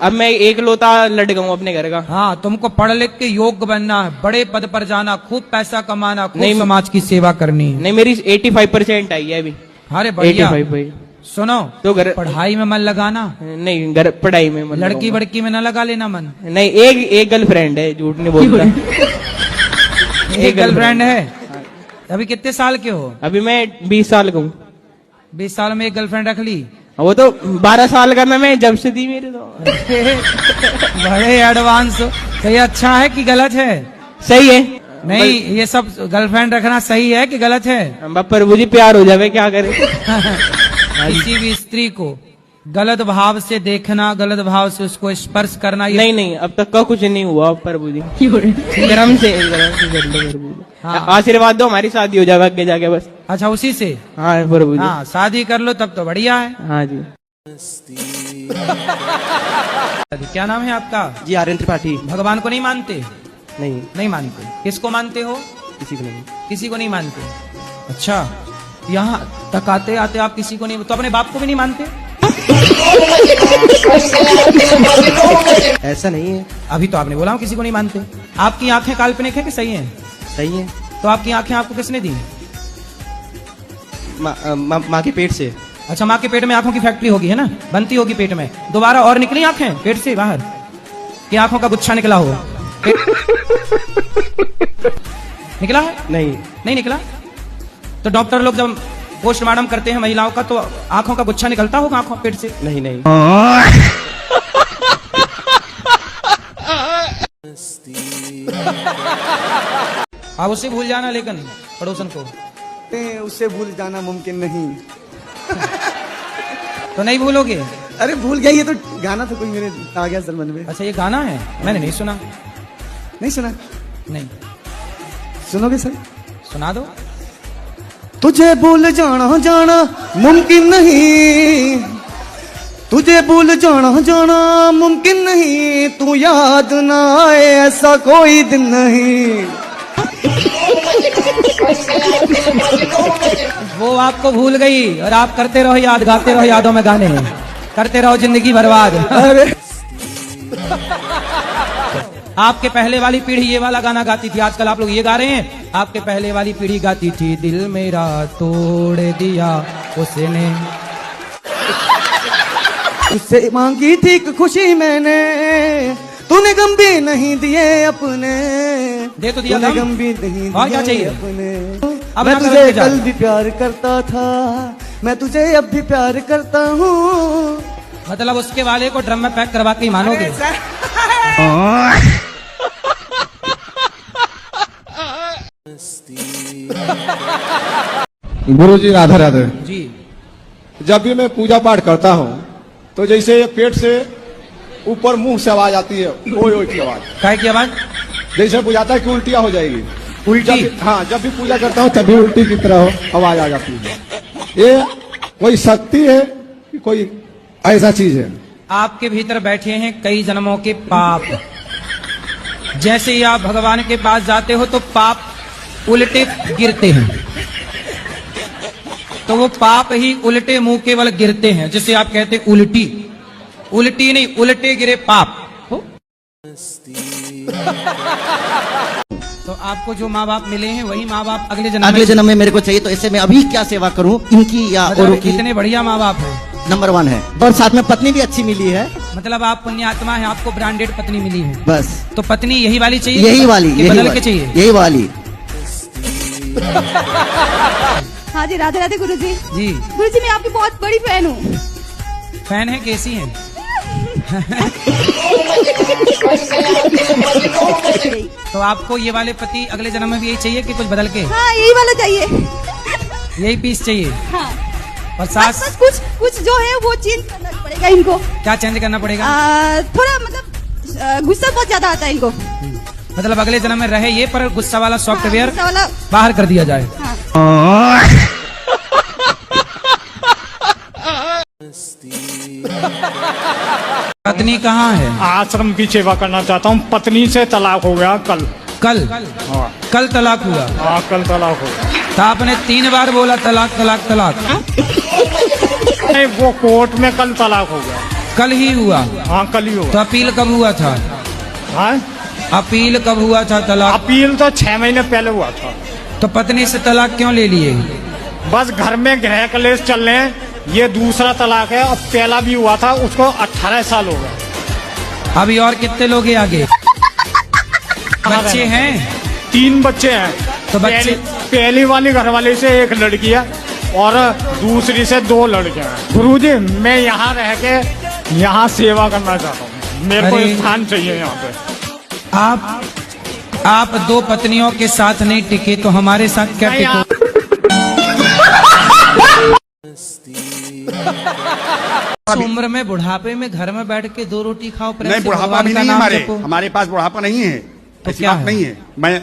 अब मैं एक लौता लड़का हूँ अपने घर का। हाँ, तुमको पढ़ लिख के योग्य बनना है, बड़े पद पर जाना, खूब पैसा कमाना, खूब नहीं, समाज की सेवा करनी है। नहीं, मेरी 85% आई है अभी। अरे बढ़िया। 85 भाई। सुनो, तो घर पढ़ाई में मन लगाना, नहीं, घर पढ़ाई में मन लड़की लगाऊंगा। बड़की में न लगा लेना मन। नहीं, एक गर्लफ्रेंड है, झूठ नहीं बोलता। एक गर्लफ्रेंड है। अभी कितने साल के हो? अभी मैं 20 साल का हूँ। 20 साल में एक गर्लफ्रेंड रख ली? वो तो 12 साल का मैं जब से दी मेरे तो। बड़े एडवांस हो। तो ये अच्छा है कि गलत है? सही है। नहीं, ये सब गर्लफ्रेंड रखना सही है कि गलत है? प्रभु जी प्यार हो जावे, क्या करे। किसी भी स्त्री को गलत भाव से देखना, गलत भाव से उसको स्पर्श करना, ये नहीं, अब तक का कुछ नहीं हुआ प्रभु जी। गरम से कर लो प्रभु जी। हाँ। आशीर्वाद दो, हमारी शादी हो जाए आगे जाके बस। अच्छा, उसी से? हाँ प्रभु जी। हाँ, शादी कर लो तब तो बढ़िया है। हाँ जी। क्या नाम है आपका? जी आर्यन त्रिपाठी। भगवान को नहीं मानते? नहीं, नहीं मानते। किसको मानते हो? किसी को नहीं। किसी को नहीं मानते। अच्छा, यहाँ तक आते आते आप किसी को नहीं, तो अपने बाप को भी नहीं मानते? ऐसा नहीं है। अभी तो आपने बोला हम किसी को नहीं मानते। आपकी आंखें काल्पनिक है कि सही हैं? सही है। तो आपकी आंखें आपको किसने दी? माँ के पेट से। अच्छा, माँ के पेट में आंखों की फैक्ट्री होगी, है ना? बनती होगी पेट में, दोबारा और निकली आंखें पेट से बाहर, कि आंखों का गुच्छा निकला हो? निकला है? नहीं निकला। तो डॉक्टर लोग जब पोस्टमार्टम करते हैं महिलाओं का, तो आंखों का गुच्छा निकलता होगा आंखों पेट से? नहीं। आप उससे भूल जाना, लेकिन पड़ोसन को उससे भूल जाना मुमकिन नहीं। तो नहीं भूलोगे? अरे भूल गया, ये तो गाना था कोई मेरे आ गया सर मन में। अच्छा, ये गाना है, मैंने नहीं सुना। नहीं सुना? नहीं। सुनोगे सर? सुना दो। तुझे भूल जाना मुमकिन नहीं, तुझे भूल जाना मुमकिन नहीं, तू याद ना आए ऐसा कोई दिन नहीं। वो आपको भूल गई और आप करते रहो याद, गाते रहो यादों में गाने, करते रहो जिंदगी बर्बाद। अरे आपके पहले वाली पीढ़ी ये वाला गाना गाती थी, आजकल आप लोग ये गा रहे हैं। आपके पहले वाली पीढ़ी गाती थी, दिल मेरा तोड़ दिया उसने, उससे मांगी थी खुशी मैंने, तूने गम भी नहीं दिए अपने। दे तो दिया, तूने गम भी नहीं और क्या चाहिए अपने। अब मैं ना तुझे जा। कल भी प्यार करता था, मैं तुझे अब भी प्यार करता हूँ। मतलब उसके वाले को ड्रम में पैक करवा के ही मानोगे? गुरु जी राधा राधे जी। जब भी मैं पूजा पाठ करता हूँ तो जैसे पेट से ऊपर मुंह से आवाज आती है, ओए की आवाज। काय की आवाज? जैसे बुझाता है कि उल्टियाँ हो जाएगी। उल्टी? हाँ, जब भी पूजा करता हूँ तभी उल्टी की तरह आवाज आ जाती है। ये कोई शक्ति है कि कोई ऐसा चीज है? आपके भीतर बैठे हैं कई जन्मों के पाप। जैसे ही आप भगवान के पास जाते हो तो पाप उल्टे गिरते हैं, तो वो पाप ही उल्टे मुंह केवल गिरते हैं, जिसे आप कहते उल्टी। उल्टी नहीं, उल्टे गिरे पाप हो। तो आपको जो माँ बाप मिले हैं वही माँ बाप अगले जन्म में मेरे को चाहिए। तो ऐसे में अभी क्या सेवा करूं, इनकी या औरों की? इतने बढ़िया माँ बाप है, नंबर 1 है, और साथ में पत्नी भी अच्छी मिली है। मतलब आप पुण्यात्मा है, आपको ब्रांडेड पत्नी मिली है। बस तो पत्नी यही वाली चाहिए? यही वाली, कि बदल के चाहिए? यही वाली। हाँ जी, राधे राधे गुरुजी। जी। गुरुजी, मैं आपकी बहुत बड़ी फैन हूँ। फैन है? कैसी है? तो आपको ये वाले पति अगले जन्म में भी यही चाहिए कि कुछ बदल के? हाँ, यही वाला चाहिए। यही पीस चाहिए? हाँ। और सास? बस कुछ जो है वो चेंज करना पड़ेगा इनको। क्या चेंज करना पड़ेगा? थोड़ा मतलब गुस्सा बहुत ज्यादा आता है इनको। मतलब अगले जन्म में रहे ये, पर गुस्सा वाला सॉफ्टवेयर गुस्सा वाला बाहर कर दिया जाए। हाँ। पत्नी कहाँ है? आश्रम की सेवा करना चाहता हूँ। पत्नी से तलाक हो गया कल। हाँ। कल तलाक हुआ? हाँ, कल तलाक हो गया। तो आपने 3 बार बोला तलाक तलाक तलाक। नहीं, वो कोर्ट में कल तलाक हो गया। कल ही हुआ? हाँ कल ही हुआ। तो अपील कब हुआ था? हाँ अपील कब हुआ था तलाक? अपील तो 6 महीने पहले हुआ था। तो पत्नी से तलाक क्यों ले लिए? बस घर में गृह कलेश चल रहे हैं, ये दूसरा तलाक है। अब पहला भी हुआ था, उसको 18 साल हो गए। अभी और कितने लोग हैं आगे? बच्चे हैं? 3 बच्चे हैं। तो बच्चे पहली वाली घरवाली से 1 लड़की है और दूसरी से 2 लड़के हैं। गुरुजी मैं यहाँ रह के यहाँ सेवा करना चाहता हूँ, मेरे को अरे। स्थान चाहिए यहाँ पे। आप 2 पत्नियों के साथ नहीं टिके तो हमारे साथ क्या नहीं, टिको? इस उम्र में बुढ़ापे में घर में बैठ के 2 रोटी खाओ, प्रेम नहीं से बुढ़ापा भगवान भी का नहीं नाम हमारे जपो। हमारे पास बुढ़ापा नहीं है। तो ऐसी क्या बात है? नहीं है। मैं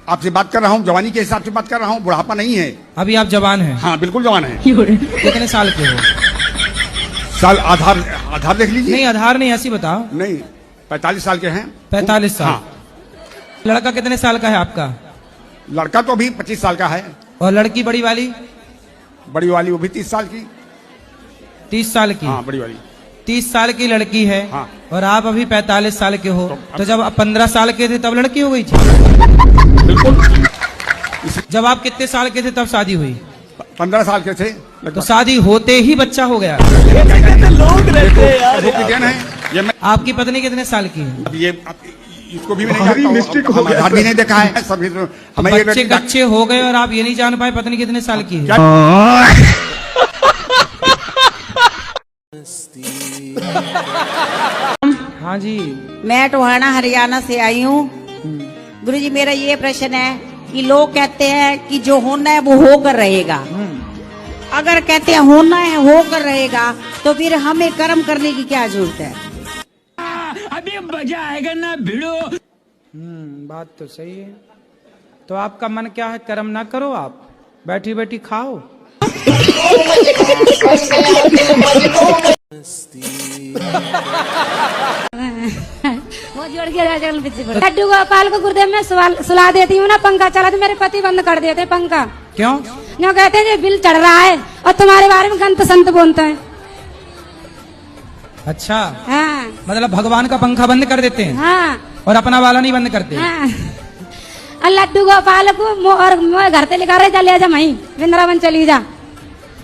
आपसे बात कर रहा हूँ जवानी के हिसाब से बात कर रहा हूँ, बुढ़ापा नहीं है। अभी आप जवान हैं? हाँ बिल्कुल जवान है। कितने साल के हो? साल आधार देख लीजिए। नहीं आधार नहीं, ऐसी बताओ। नहीं 45 साल के हैं। 45 साल। हाँ। लड़का कितने साल का है आपका? लड़का तो अभी 25 साल का है। और लड़की बड़ी वाली? बड़ी वाली वो भी 30 साल की। 30 साल की? हाँ बड़ी वाली 30 साल की लड़की है। हाँ। और आप अभी 45 साल के हो। तो जब आप 15 साल के थे तब लड़की हो गई थी? बिल्कुल। जब आप कितने साल के थे तब शादी हुई? 15 साल के थे तो लगभग। शादी होते ही बच्चा हो गया? लोग रहते हैं यार। प्रभु की देन है ये। मैं आपकी पत्नी कितने साल की है? अब ये इसको भी मैं नहीं जानता हूँ, आधार भी नहीं देखा है सभी। तो हमें ये बच्चे कच्चे हो गए और आप ये नहीं जान पाए पत्नी कितने साल की है? हाँ जी। मैं टोहाना हरियाणा से आई हूँ। गुरुजी मेरा ये प्रश्न है कि लोग कहते हैं कि जो होना है वो होकर रहेगा। अगर कहते हैं होना है होकर रहेगा तो फिर हमें कर्म करने की क्या जरूरत है? अभी मजा आएगा ना भिड़ो। बात तो सही है। तो आपका मन क्या है? कर्म ना करो, आप बैठी बैठी खाओ। वो जोड़ के लड्डू गोपाल को गुरुदेव में सुला देती हूँ ना, पंखा चला तो मेरे पति बंद कर देते पंखा। क्यों? क्यों कहते हैं बिल चढ़ रहा है और तुम्हारे बारे में गंत संत बोलते हैं। अच्छा। हाँ मतलब भगवान का पंखा बंद कर देते हैं? हाँ। और अपना वाला नहीं बंद करते? हाँ। और लड्डू गोपाल को और घर से लेकर चले जा, वहीं वृंदावन चली जा।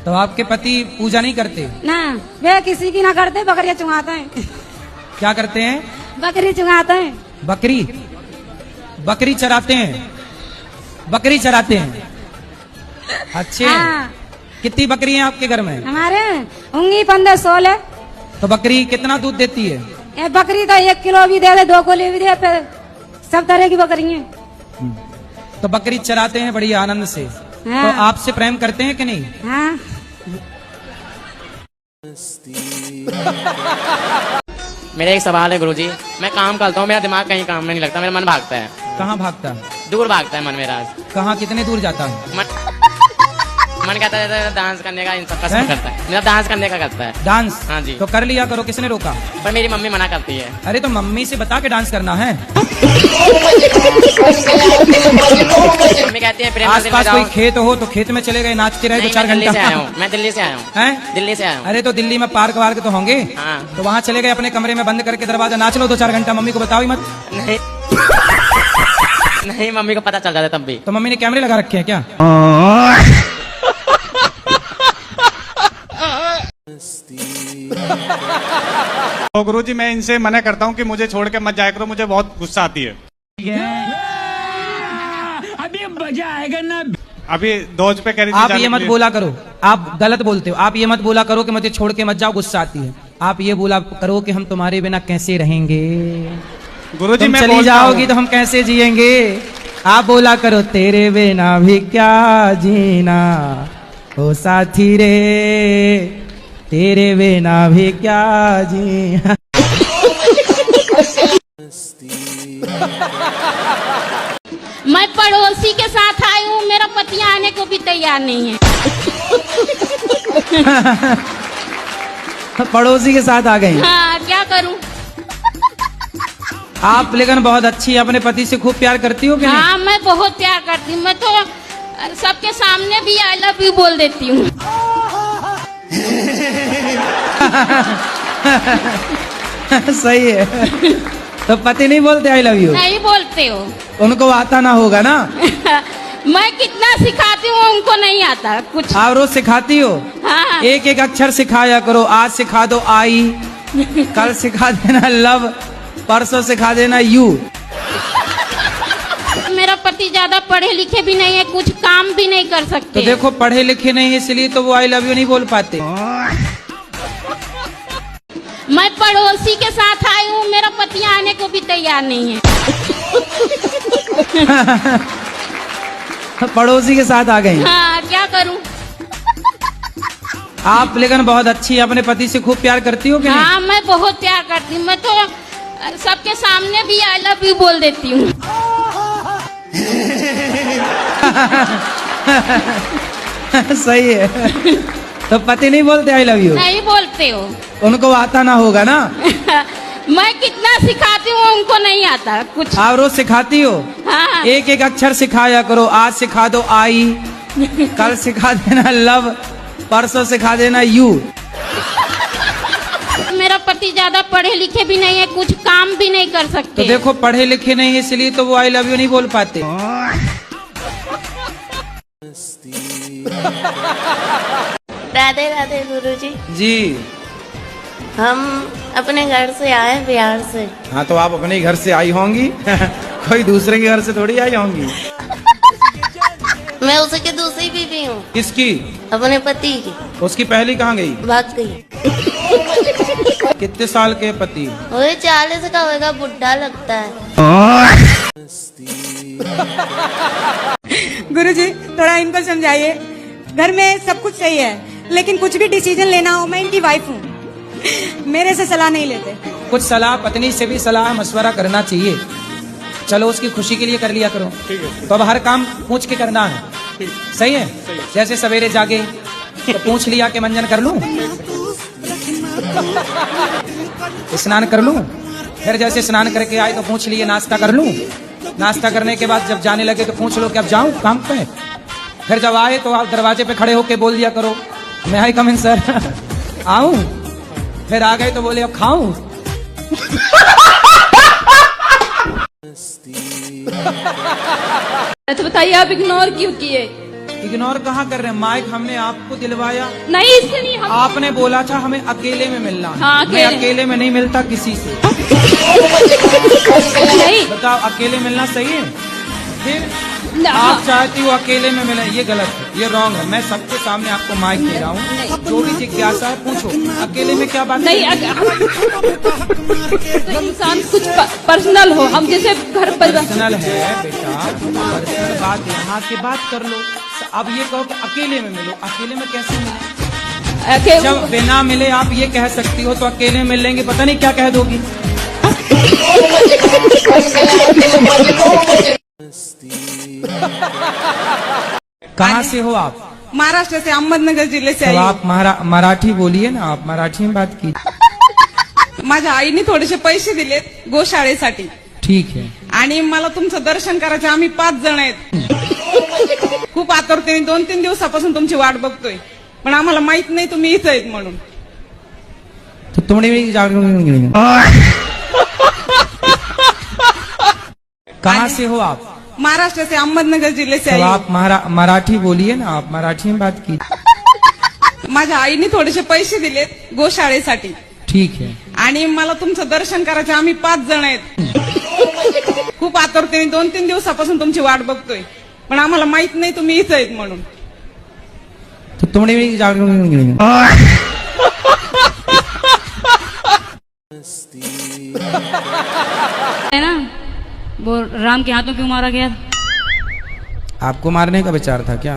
तो आपके पति पूजा नहीं करते? ना वे किसी की ना करते, बकरियां चुंगाते हैं। क्या करते हैं? बकरी चुंगाते हैं। बकरी चराते हैं? बकरी चराते हैं। अच्छे। हाँ। कितनी बकरी हैं आपके घर में? हमारे होंगी 15-16। तो बकरी कितना दूध देती है? ये बकरी तो 1 किलो भी दे, 2 किलो भी दे, सब तरह की बकरी है। तो बकरी चराते हैं बड़ी आनंद से। हाँ। तो आपसे प्रेम करते हैं कि नहीं? हाँ। मेरा एक सवाल है गुरुजी, मैं काम करता हूँ, मेरा दिमाग कहीं काम में नहीं लगता, मेरा मन भागता है। कहाँ भागता है? दूर भागता है मन मेरा। कहाँ? कितने दूर जाता है? मन कहता है डांस करने का, इन सब का सब करता है, मेरा डांस करने का करता है। डांस? हाँ जी। तो कर लिया करो, किसने रोका? पर मेरी मम्मी मना करती है। अरे तो मम्मी से बता के डांस करना है। मम्मी कहती है प्रेम आस मंदिर में पास कोई जाओ। खेत हो तो खेत में चले गए, नाचते रहे 2-4 मैं दिल्ली से आया घंटा। हूँ, मैं दिल्ली से आया हूँ। हैं? दिल्ली से आया हूँ। अरे तो दिल्ली में पार्क वार्क तो होंगे। हाँ। तो वहाँ चले गए अपने कमरे में बंद करके दरवाजा, नाच लो 2-4 घंटा, मम्मी को बताओ ही मत। नहीं नहीं, मम्मी को पता चल जाता तब भी। तो मम्मी ने कैमरे लगा रखे हैं क्या? तो गुरुजी मैं इनसे मना करता हूँ कि मुझे छोड़ के मत जाया करो, मुझे बहुत गुस्सा आती है। अभी मजा आएगा ना। अभी दोज पे कह रही थी आप जाने ये के मत लिए। बोला करो, आप गलत बोलते हो। आप ये मत बोला करो कि मुझे छोड़ के मत जाओ, गुस्सा आती है। आप ये बोला करो कि हम तुम्हारे बिना कैसे रहेंगे। गुरुजी तुम मैं चली बोलता जाओगी हूँ। तो हम कैसे जिएंगे। आप बोला करो तेरे बिना भी क्या जीना, ओ साथी रे तेरे बिना भी क्या जीना। मैं पड़ोसी के साथ आई हूँ, मेरा पति आने को भी तैयार नहीं है। पड़ोसी के साथ आ गई। हाँ क्या करूँ? आप लेकिन बहुत अच्छी, अपने पति से खूब प्यार करती हो कि नहीं? हाँ मैं बहुत प्यार करती हूँ, मैं तो सबके सामने भी आई लव यू बोल देती हूँ। सही है। तो पति नहीं बोलते आई लव यू? नहीं बोलते हो। उनको आता ना होगा ना? मैं कितना सिखाती हूँ उनको नहीं आता कुछ। आप रोज सिखाती हो? हाँ। एक एक अक्षर सिखाया करो। आज सिखा दो आई, कल सिखा देना लव, परसों सिखा देना यू। मेरा पति ज्यादा पढ़े लिखे भी नहीं है, कुछ काम भी नहीं कर सकते। तो देखो पढ़े लिखे नहीं है इसलिए तो वो आई लव यू नहीं बोल पाते। मैं पड़ोसी के साथ आई हूँ, मेरा पति आने को भी तैयार नहीं है। पड़ोसी के साथ आ गई। हाँ, क्या करूँ? आप लेकिन बहुत अच्छी है, अपने पति से खूब प्यार करती हो कि नहीं? हाँ, मैं बहुत प्यार करती हूँ। मैं तो सबके सामने भी आई लव यू बोल देती हूँ। सही है। तो पति नहीं बोलते आई लव यू? नहीं बोलते हो। उनको आता ना होगा ना? मैं कितना सिखाती हूँ उनको नहीं आता कुछ। आप रोज सिखाती हो? हाँ। एक एक अक्षर सिखाया करो। आज सिखा दो आई, कल सिखा देना लव, परसों सिखा देना यू। मेरा पति ज्यादा पढ़े लिखे भी नहीं है, कुछ काम भी नहीं कर सकते। तो देखो पढ़े लिखे नहीं है इसलिए तो वो आई लव यू नहीं बोल पाते। राधे राधे गुरुजी। जी। हम अपने घर से आए बिहार से। हाँ तो आप अपने घर से आई होंगी। कोई दूसरे के घर से थोड़ी आई होंगी। मैं उसकी दूसरी बीवी हूँ। किसकी? अपने पति की। उसकी पहली कहाँ गई? भाग गई। कितने साल के पति? वही 40 का होगा, बुढ़ा लगता है। गुरुजी थोड़ा इनको समझाइए। घर में सब कुछ सही है, लेकिन कुछ भी डिसीजन लेना हो, मैं इनकी वाइफ हूँ, मेरे से सलाह नहीं लेते। कुछ सलाह पत्नी से भी सलाह मशवरा करना चाहिए। चलो उसकी खुशी के लिए कर लिया करो। तो अब हर काम पूछ के करना है। सही है। जैसे सवेरे जागे तो पूछ लिया कि मंजन कर लूं, स्नान कर लूं। फिर जैसे स्नान करके आए तो पूछ लिए नाश्ता कर लूं। नाश्ता करने के बाद जब जाने लगे तो पूछ लो कि अब जाऊं काम पे। फिर जब आए तो आप दरवाजे पे खड़े होके बोल दिया करो मैं आई कम इन सर। आऊं। फिर आ गए तो बोले अब खाऊं। तो बताइए आप इग्नोर क्यों किए? इग्नोर कहाँ कर रहे हैं? माइक हमने आपको दिलवाया। नहीं, इससे नहीं। आपने बोला था हमें अकेले में मिलना है। हाँ, मैं अकेले में नहीं मिलता किसी से। नहीं। बताओ अकेले मिलना सही है? फिर आप चाहती हो अकेले में मिले, ये गलत है, ये रॉन्ग है। मैं सबके सामने आपको माइक दे रहा हूँ, जो भी जिज्ञासा है पूछो। अकेले में क्या बात नहीं, इंसान कुछ पर्सनल हो, हम जैसे घर पर पर्सनल है बेटा, पर्सनल बात यहाँ की बात कर लो। अब ये कहो कि अकेले में मिलो, अकेले में कैसे मिले? जब बिना मिले आप ये कह सकती हो तो अकेले मिल लेंगे पता नहीं क्या कह दोगी। कहाँ से हो आप? महाराष्ट्र से, अहमदनगर जिले से तो आप मराठी बोलिए ना, आप मराठी में बात की। माझ्या आईने थोडेसे पैसे दिलेत गोशाळेसाठी। ठीक है। आणि मला तुमचं दर्शन करायचं, आम्ही 5 जण आहेत। खूप आतुरतेने 2-3 दिवसापासून तुमची वाट बघतोय, पण आम्हाला माहित नाही तुम्ही इथं आहेत म्हणून। तो तुमने कहाँ से हो आप? महाराष्ट्र से, अहमदनगर जिले से। तो आप मराठी बोलिए ना, आप मराठी में बात की। माझ्या आईने थोडेसे पैसे दिलेत गोशाळेसाठी। ठीक है। आणि मला तुमचं दर्शन करायचं, आम्ही 5 जण आहेत। खूप आतुरतेने 2-3 दिवसापासून तुमची वाट बघतोय, पण आम्हाला माहित नाही तुम्ही इथं आहेत म्हणून। तो तुमने है ना, वो राम के हाथों क्यों मारा गया? आपको मारने का विचार था क्या?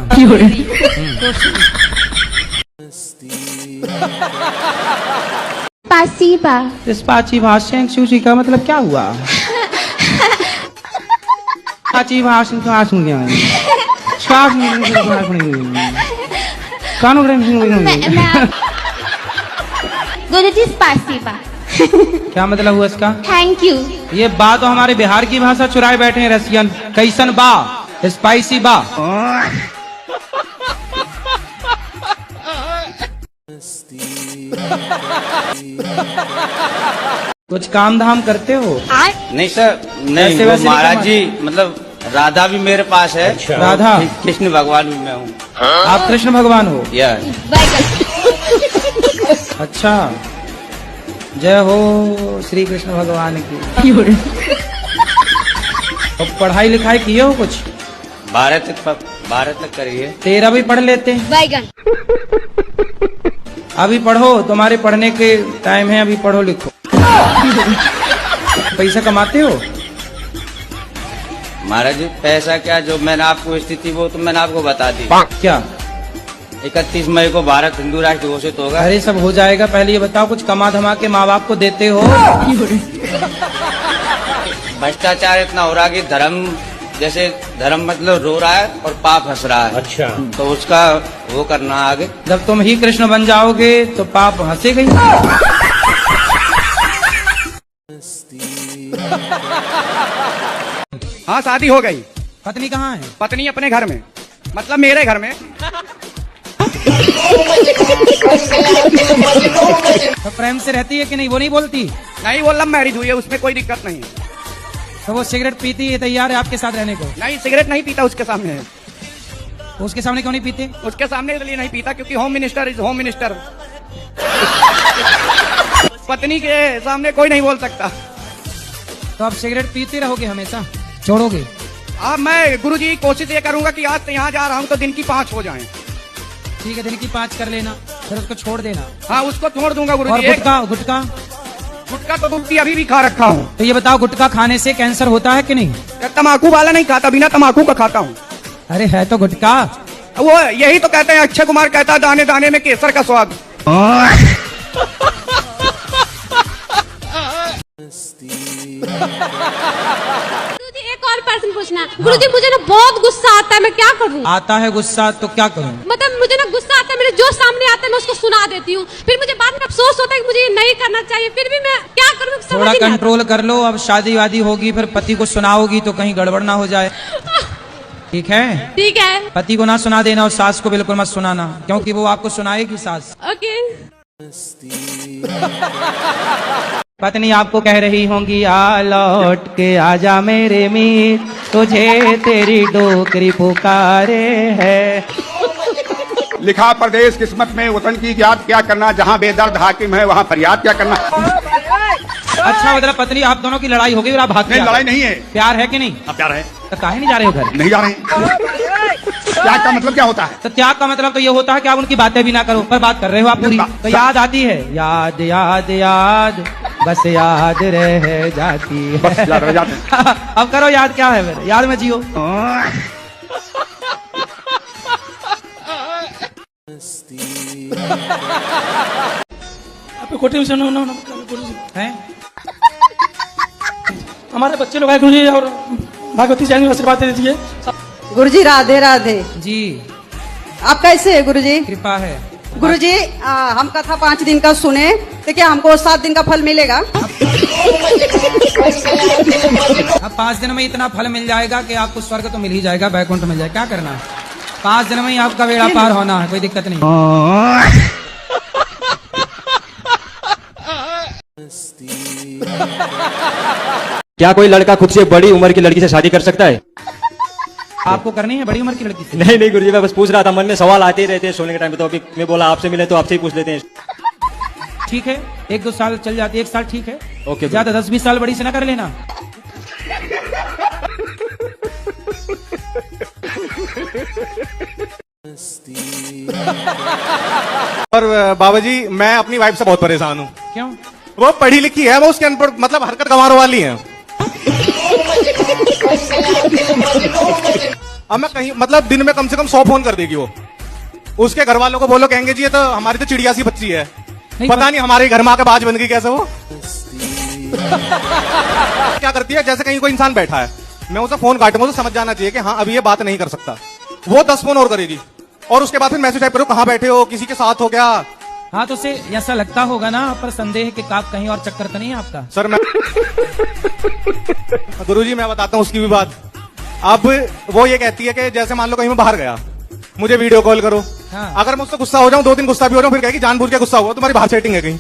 पासीबा। इस पाची भाषण सूची का मतलब क्या हुआ? पाची भाषण का सुन गया गुरुजी पासीबा। क्या मतलब हुआ इसका? Thank you. ये बा तो हमारे बिहार की भाषा चुराए बैठे हैं रसियन। कैसन बा? स्पाइसी बा। कुछ काम धाम करते हो? नहीं सर, नहीं ऐसे वो वैसे महाराज नहीं जी, मतलब राधा भी मेरे पास है। राधा? कृष्ण भगवान भी मैं हूँ। आप कृष्ण भगवान हो? अच्छा, जय हो श्री कृष्ण भगवान की। तो पढ़ाई लिखाई किए हो कुछ? 12 तक करिए। 13 भी पढ़ लेते हैं। अभी पढ़ो, तुम्हारे पढ़ने के टाइम है, अभी पढ़ो लिखो। पैसा कमाते हो? महाराज जी पैसा क्या, जो मैंने आपको स्थिति वो तो मैंने आपको बता दी। क्या? 31 मई को भारत हिंदू राष्ट्र घोषित होगा। अरे सब हो जाएगा, पहले ये बताओ कुछ कमा धमा के माँ बाप को देते हो? भ्रष्टाचार इतना हो रहा कि धर्म, जैसे धर्म मतलब रो रहा है और पाप हंस रहा है। अच्छा, तो उसका वो करना आगे। जब तुम ही कृष्ण बन जाओगे तो पाप हंसेगा ही। हाँ शादी हो गई। पत्नी कहाँ है? पत्नी अपने घर में, मतलब मेरे घर में। तो प्रेम से रहती है कि नहीं, वो नहीं बोलती? नहीं, वो लव मैरिज हुई है, उसमें कोई दिक्कत नहीं। तो वो सिगरेट पीती है, तैयार है आपके साथ रहने को? नहीं, सिगरेट नहीं पीता उसके सामने। तो उसके सामने क्यों नहीं पीते? उसके सामने इसलिए नहीं पीता क्योंकि home minister is home minister. पत्नी के सामने कोई नहीं बोल सकता। तो आप सिगरेट पीते रहोगे हमेशा, छोड़ोगे? अब मैं गुरुजी कोशिश ये करूंगा कि आज यहाँ जा रहा हूँ तो दिन की 5 हो जाएं। ठीक है, दिन की 5 कर लेना, फिर उसको छोड़ देना। हाँ, उसको छोड़ दूंगा और गुरुजी। गुटखा? गुटखा गुटखा तो गुटकी अभी भी खा रखा हूँ। तो ये बताओ, गुटखा खाने से कैंसर होता है कि नहीं? तम्बाकू वाला नहीं खाता, बिना तम्बाकू का खाता हूँ। अरे है तो गुटखा। वो यही तो कहते हैं, अक्षय कुमार कहता है दाने दाने में केसर का स्वाद। एक और प्रश्न पूछना। गुरुजी मुझे ना बहुत गुस्सा आता है, मैं क्या करूं? आता है गुस्सा तो क्या करूं? मतलब मुझे ना गुस्सा आता है, मेरे जो सामने आता है मैं उसको सुना देती हूँ, फिर मुझे बाद में अफसोस होता है कि मुझे ये नहीं करना चाहिए, फिर भी मैं क्या करूँ? थोड़ा कंट्रोल कर लो। अब शादी वादी होगी, फिर पति को सुनाओगी तो कहीं गड़बड़ ना हो जाए। ठीक है? ठीक है। पति को ना सुना देना और सास को बिल्कुल मत सुनाना, क्योंकि वो आपको सुनाएगी सास। ओके। पत्नी आपको कह रही होंगी, आ लौट के आजा मेरे मीत, तुझे तेरी डोकरी पुकारे है। लिखा परदेश किस्मत में वतन की याद क्या करना, जहाँ बेदर्द हाकिम है वहाँ फरियाद क्या करना। अच्छा, मतलब पत्नी आप दोनों की लड़ाई हो गई और आप भाग? नहीं, लड़ाई नहीं है। प्यार है कि नहीं? अब प्यार है। तो काहे नहीं जा रहे हो घर? नहीं जा रहे। त्याग का मतलब क्या होता है? तो त्याग का मतलब तो ये होता है कि आप उनकी बातें भी ना करो, पर बात कर रहे हो आप पूरी। तो याद आती है, याद याद याद, बस याद रह जाती है। बस याद रह जाती है। अब करो याद, क्या है मेरे याद में जियो। हमारे बच्चे लोग आए गुरुजी और भागवती चैनल में आशीर्वाद दे दीजिए। गुरुजी राधे राधे जी। आप कैसे है गुरुजी? कृपा है गुरुजी। हम कथा 5 दिन का सुने तो क्या हमको 7 दिन का फल मिलेगा? अब 5 दिन में इतना फल मिल जाएगा कि आपको स्वर्ग तो मिल ही जाएगा, बैकुंठ मिल जाएगा। क्या करना है, 5 दिन में ही आपका बेड़ा पार होना है, कोई दिक्कत नहीं। क्या कोई लड़का खुद से बड़ी उम्र की लड़की से शादी कर सकता है? आपको करनी है बड़ी उम्र की लड़की से? नहीं नहीं गुरुजी, मैं बस पूछ रहा था, मन में सवाल आते ही रहते हैं सोने के टाइम पे, तो अभी मैं बोला आपसे मिले तो आपसे ही पूछ लेते हैं। ठीक है, 1-2 साल चल जाती है, 1 साल ठीक है। ओके, ज्यादा 10-20 साल बड़ी से ना कर लेना। और बाबा जी, मैं अपनी वाइफ से बहुत परेशान हूँ। क्यों? वो पढ़ी लिखी है, वो उसके अनपढ़ मतलब हरकत गंवारों वाली है। अब मैं कहीं मतलब दिन में कम से कम 100 फोन कर देगी वो। उसके घर वालों को बोलो, कहेंगे जी ये तो हमारी तो चिड़िया सी बच्ची है। पता नहीं हमारे घर में आके बाज बन गई कैसे वो। क्या करती है, जैसे कहीं कोई इंसान बैठा है, मैं उसे फोन काटूंगा तो समझ जाना चाहिए कि हाँ अभी ये बात नहीं कर सकता। वो 10 फोन और करेगी और उसके बाद फिर मैसेज टाइप करो, कहाँ बैठे हो, किसी के साथ हो क्या। हाँ, तो उसे ऐसा लगता होगा ना, पर संदेह कि आप कहीं और चक्कर तो नहीं है आपका? सर मैं गुरुजी मैं बताता हूँ उसकी भी बात। अब वो ये कहती है कि जैसे मान लो कहीं मैं बाहर गया, मुझे वीडियो कॉल करो। हाँ। अगर मुझसे गुस्सा हो जाऊं, 2 दिन गुस्सा भी हो जाऊं, फिर कहेगी जानबूझ के गुस्सा हुआ, तुम्हारी बाहर सेटिंग है कहीं।